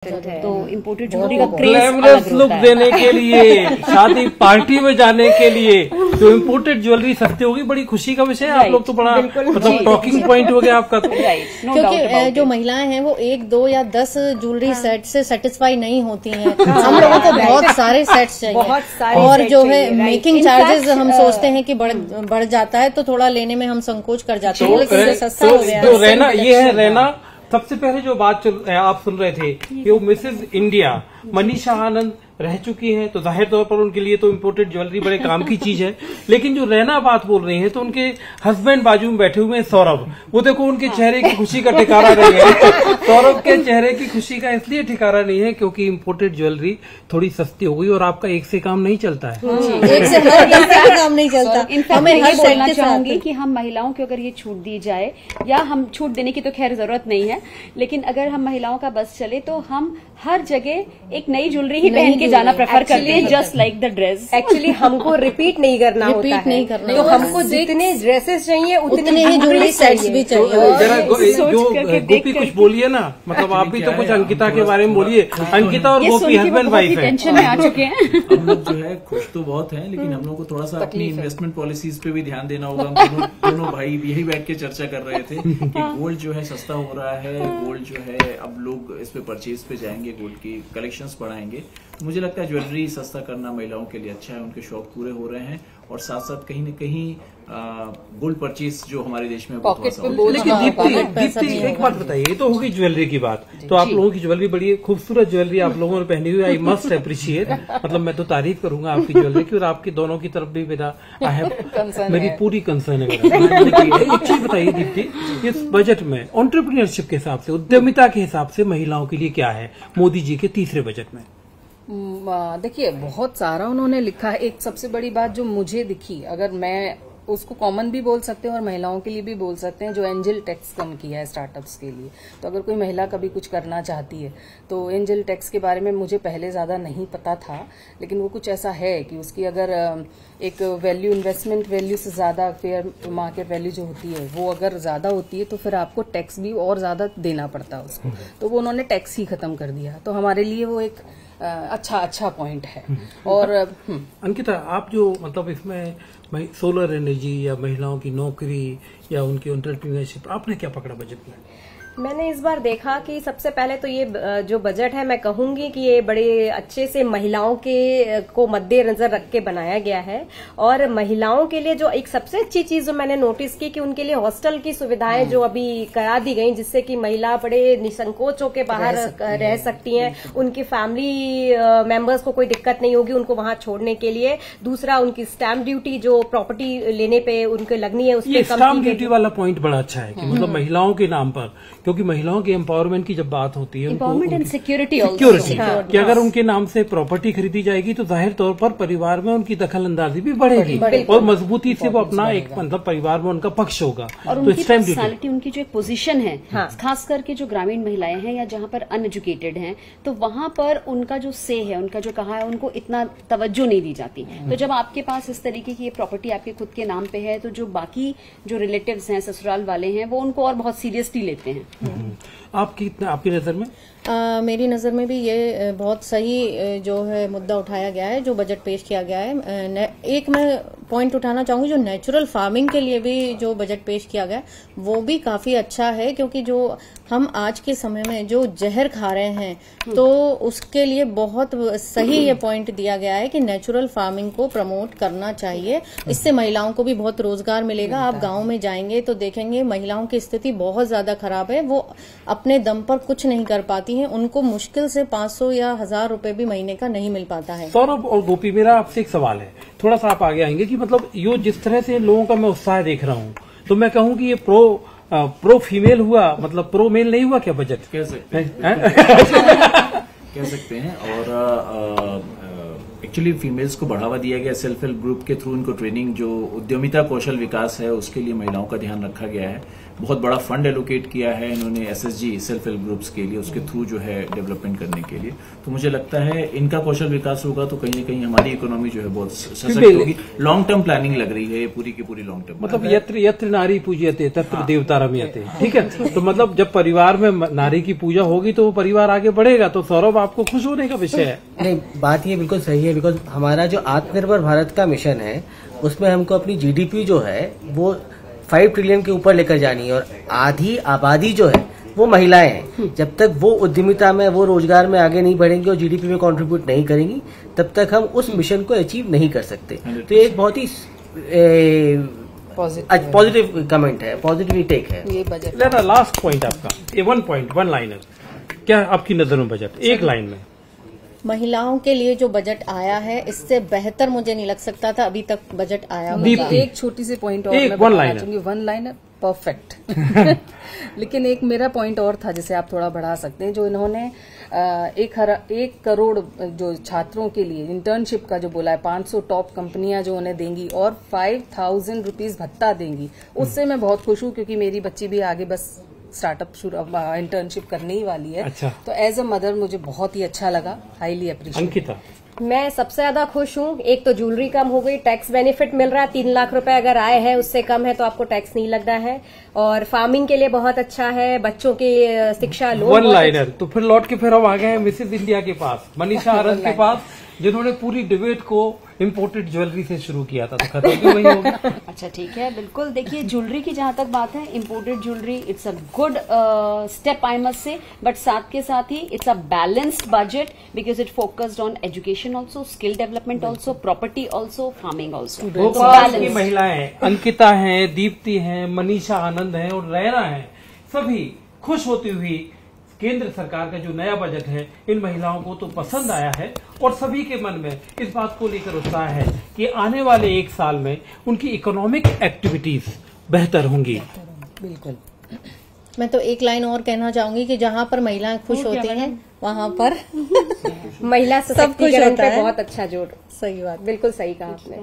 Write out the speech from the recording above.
तो imported jewellery का craze glamorous look देने के लिए, शादी पार्टी में जाने के लिए तो इम्पोर्टेड ज्वेलरी सस्ती होगी, बड़ी खुशी का विषय है। आप लोग तो बड़ा मतलब टॉकिंग पॉइंट हो गया आपका तो। क्योंकि जो महिलाएं हैं वो 1, 2 या 10 ज्वेलरी सेट से सेटिस्फाई नहीं होती हैं। हम लोगों को बहुत सारे सेट्स चाहिए और जो है मेकिंग चार्जेस हम सोचते हैं कि बढ़ जाता है तो थोड़ा लेने में हम संकोच कर जाते हैं, लेकिन सस्ता हो गया। तो रहना ये है, रहना सबसे पहले जो बात आप सुन रहे थे कि वो मिसेज इंडिया मनीषा आनंद रह चुकी हैं, तो जाहिर तौर पर उनके लिए तो इम्पोर्टेड ज्वेलरी बड़े काम की चीज है। लेकिन जो रैना बात बोल रही है तो उनके हस्बैंड बाजू में बैठे हुए हैं सौरभ, वो देखो उनके चेहरे की खुशी का ठिकाना नहीं है। सौरभ के चेहरे की खुशी का इसलिए ठिकाना नहीं है क्योंकि इम्पोर्टेड ज्वेलरी थोड़ी सस्ती हो गई और आपका एक से काम नहीं चलता है। एक से काम नहीं चलता। मैं ये बोलना चाहूंगी कि हम महिलाओं को अगर ये छूट दी जाए, या हम छूट देने की तो खैर जरूरत नहीं है, लेकिन अगर हम महिलाओं का बस चले तो हम हर जगह एक नई ज्वेलरी ही पहन के जाना प्रेफर करते हैं, just like the dress. Actually हमको रिपीट नहीं करना होता है, तो हमको जितने ड्रेसेस चाहिए उतने ही ज्वेलरी सेट्स भी चाहिए। जरा गोपी कुछ बोलिए ना, मतलब आप भी तो कुछ अंकिता के बारे में बोलिए। अंकिता और गोपी हस्बैंड वाइफ है, टेंशन में आ चुके हैं। हम लोग जो है खुश तो बहुत हैं, लेकिन हम लोग को थोड़ा सा अपनी इन्वेस्टमेंट पॉलिसीज पे भी ध्यान देना होगा। हम दोनों भाई यही बैठ के चर्चा कर रहे थे कि गोल्ड जो है सस्ता हो रहा है, गोल्ड जो है अब लोग इस पे परचेज पे जाएंगे, गोल्ड की कलेक्शंस बढ़ाएंगे। तो मुझे लगता है ज्वेलरी सस्ता करना महिलाओं के लिए अच्छा है, उनके शौक पूरे हो रहे हैं और साथ साथ कहीं न कहीं गोल्ड परचेज जो हमारे देश में वो थोड़ा सा। लेकिन दीप्ति एक बात बताइए, ये तो होगी ज्वेलरी की बात, तो आप लोगों की ज्वेलरी बड़ी खूबसूरत ज्वेलरी आप लोगों ने पहनी हुई, आई मस्ट अप्रिशिएट। मतलब मैं तो तारीफ करूंगा आपकी ज्वेलरी की, और आपकी दोनों की तरफ भी मेरा मेरी पूरी कंसर्न है। एक चीज बताइए दीप्ति, इस बजट में एंटरप्रेन्योरशिप के हिसाब से, उद्यमिता के हिसाब से महिलाओं के लिए क्या है मोदी जी के तीसरे बजट में? देखिए बहुत सारा उन्होंने लिखा है। एक सबसे बड़ी बात जो मुझे दिखी, अगर मैं उसको कॉमन भी बोल सकते हैं और महिलाओं के लिए भी बोल सकते हैं, जो एंजल टैक्स कम किया है स्टार्टअप्स के लिए। तो अगर कोई महिला कभी कुछ करना चाहती है तो एंजल टैक्स के बारे में मुझे पहले ज्यादा नहीं पता था, लेकिन वो कुछ ऐसा है कि उसकी अगर एक वैल्यू, इन्वेस्टमेंट वैल्यू से ज्यादा फेयर मार्केट वैल्यू जो होती है वो अगर ज्यादा होती है तो फिर आपको टैक्स भी और ज्यादा देना पड़ता है उसको। तो वो उन्होंने टैक्स ही खत्म कर दिया, तो हमारे लिए वो एक अच्छा पॉइंट है। और अंकिता, आप जो मतलब इसमें सोलर एनर्जी या महिलाओं की नौकरी या उनकी एंटरप्रेन्योरशिप, आपने क्या पकड़ा बजट में? मैंने इस बार देखा कि सबसे पहले तो ये जो बजट है, मैं कहूंगी कि ये बड़े अच्छे से महिलाओं के को मद्देनजर रख के बनाया गया है। और महिलाओं के लिए जो एक सबसे अच्छी चीज जो मैंने नोटिस की कि उनके लिए हॉस्टल की सुविधाएं जो अभी करा दी गई, जिससे कि महिला बड़े निसंकोच होकर बाहर रह सकती हैं, उनकी फैमिली मेंबर्स को कोई दिक्कत नहीं होगी उनको वहां छोड़ने के लिए। दूसरा, उनकी स्टैंप ड्यूटी जो प्रॉपर्टी लेने पे उनके लगनी है, उसके स्टैंप ड्यूटी वाला पॉइंट बड़ा अच्छा है कि मतलब महिलाओं के नाम पर, क्योंकि महिलाओं के एम्पावरमेंट की जब बात होती है, एम्पावरमेंट एंड सिक्योरिटी कि अगर उनके नाम से प्रॉपर्टी खरीदी जाएगी तो जाहिर तौर पर परिवार में उनकी दखल अंदाजी भी बढ़ेगी और मजबूती से वो अपना एक मतलब परिवार में उनका पक्ष होगा। और उनकी पर्सनालिटी, उनकी जो एक पोजीशन है, खास करके जो ग्रामीण महिलाएं हैं या जहां पर अनएजुकेटेड हैं, तो वहां पर उनका जो से है, उनका जो कहा है, उनको इतना तवज्जो नहीं दी जाती। तो जब आपके पास इस तरीके की ये प्रॉपर्टी आपके खुद के नाम पे है, तो जो बाकी जो रिलेटिव्स हैं, ससुराल वाले हैं, वो उनको और बहुत सीरियसली लेते हैं। आपकी नजर में? मेरी नज़र में भी ये बहुत सही जो है मुद्दा उठाया गया है जो बजट पेश किया गया है। एक मैं पॉइंट उठाना चाहूंगी, जो नेचुरल फार्मिंग के लिए भी जो बजट पेश किया गया वो भी काफी अच्छा है, क्योंकि जो हम आज के समय में जो जहर खा रहे हैं तो उसके लिए बहुत सही ये पॉइंट दिया गया है कि नेचुरल फार्मिंग को प्रमोट करना चाहिए। इससे महिलाओं को भी बहुत रोजगार मिलेगा। आप गाँव में जाएंगे तो देखेंगे महिलाओं की स्थिति बहुत ज्यादा खराब है, वो अपने दम पर कुछ नहीं कर पाती हैं, उनको मुश्किल से 500 या 1000 रुपए भी महीने का नहीं मिल पाता है। सौरभ और गोपी, मेरा आपसे एक सवाल है, थोड़ा सा आप आगे आएंगे कि मतलब ये जिस तरह से लोगों का मैं उत्साह देख रहा हूँ, तो मैं कहूँ कि ये प्रो फीमेल हुआ, मतलब प्रो मेल नहीं हुआ क्या बजट? कह सकते हैं कह सकते हैं। और एक्चुअली फीमेल्स को बढ़ावा दिया गया सेल्फ हेल्प ग्रुप के थ्रू, इनको ट्रेनिंग, जो उद्यमिता कौशल विकास है उसके लिए महिलाओं का ध्यान रखा गया है। बहुत बड़ा फंड एलोकेट किया है इन्होंने SSG सेल्फ हेल्प ग्रुप्स के लिए, उसके थ्रू जो है डेवलपमेंट करने के लिए। तो मुझे लगता है इनका कौशल विकास होगा तो कहीं न कहीं हमारी इकोनॉमी जो है बहुत सशक्त होगी। लॉन्ग टर्म प्लानिंग लग रही है ये पूरी की पूरी लॉन्ग टर्म। मतलब यत्र यत्र नारी पूज्यते तत्र देवता रमयते, ठीक है। तो मतलब जब परिवार में नारी की पूजा होगी तो वो परिवार आगे बढ़ेगा। तो सौरभ, आपको खुश होने का विषय है। नहीं, बात ये बिल्कुल सही है, बिकॉज हमारा जो आत्मनिर्भर भारत का मिशन है उसमें हमको अपनी GDP जो है वो 5 ट्रिलियन के ऊपर लेकर जानी है, और आधी आबादी जो है वो महिलाएं हैं। जब तक वो उद्यमिता में, वो रोजगार में आगे नहीं बढ़ेंगी और GDP में कंट्रीब्यूट नहीं करेंगी, तब तक हम उस मिशन को अचीव नहीं कर सकते। तो ये एक बहुत ही पॉजिटिव कमेंट है, पॉजिटिव टेक है ये बजट। लास्ट पॉइंट आपका, ये 1 पॉइंट 1 लाइनर, क्या आपकी नजर में बजट एक लाइन में? महिलाओं के लिए जो बजट आया है इससे बेहतर मुझे नहीं लग सकता था अभी तक बजट आया होगा। एक छोटी सी पॉइंट और मैं बताना चाहूंगी, 1 लाइनर परफेक्ट। लेकिन एक मेरा पॉइंट और था जिसे आप थोड़ा बढ़ा सकते हैं, जो इन्होंने 1 करोड़ जो छात्रों के लिए इंटर्नशिप का जो बोला है, 500 टॉप कंपनियां जो उन्हें देंगी और 5,000 रुपीज भत्ता देंगी, उससे मैं बहुत खुश हूँ, क्योंकि मेरी बच्ची भी आगे बस स्टार्टअप इंटर्नशिप करने ही वाली है। अच्छा। तो एज अ मदर मुझे बहुत ही अच्छा लगा, हाईली अप्रिशिएट। अंकिता? मैं सबसे ज्यादा खुश हूँ। एक तो ज्वेलरी कम हो गई, टैक्स बेनिफिट मिल रहा है, 3 लाख रुपए अगर आए हैं उससे कम है तो आपको टैक्स नहीं लग रहा है, और फार्मिंग के लिए बहुत अच्छा है, बच्चों की शिक्षा लोन। 1 लाइनर। तो फिर लौट के फिर हम आ गए हैं मिसेज इंडिया के पास, मनीषा आनंद के पास, जिन्होंने पूरी डिबेट को इम्पोर्टेड ज्वेलरी से शुरू किया था। तो खत्म भी वही होगा। अच्छा, ठीक है, बिल्कुल। देखिए, ज्वेलरी की जहां तक बात है, imported jewellery it's a good step I must say, but साथ के साथ ही it's a balanced budget because it focused on education also, skill development also, property also, farming also. Bhopal की महिलाएं अंकिता हैं, दीप्ति हैं, मनीषा आनंद हैं और रैना हैं, सभी खुश होती हुई केंद्र सरकार का जो नया बजट है इन महिलाओं को तो पसंद आया है, और सभी के मन में इस बात को लेकर उत्साह है कि आने वाले 1 साल में उनकी इकोनॉमिक एक्टिविटीज बेहतर होंगी। बिल्कुल। मैं तो एक लाइन और कहना चाहूंगी कि जहाँ पर महिलाएं खुश होती हैं वहाँ पर महिला सशक्तिकरण पे बहुत अच्छा जोर। सही बात, बिल्कुल सही कहा आपने।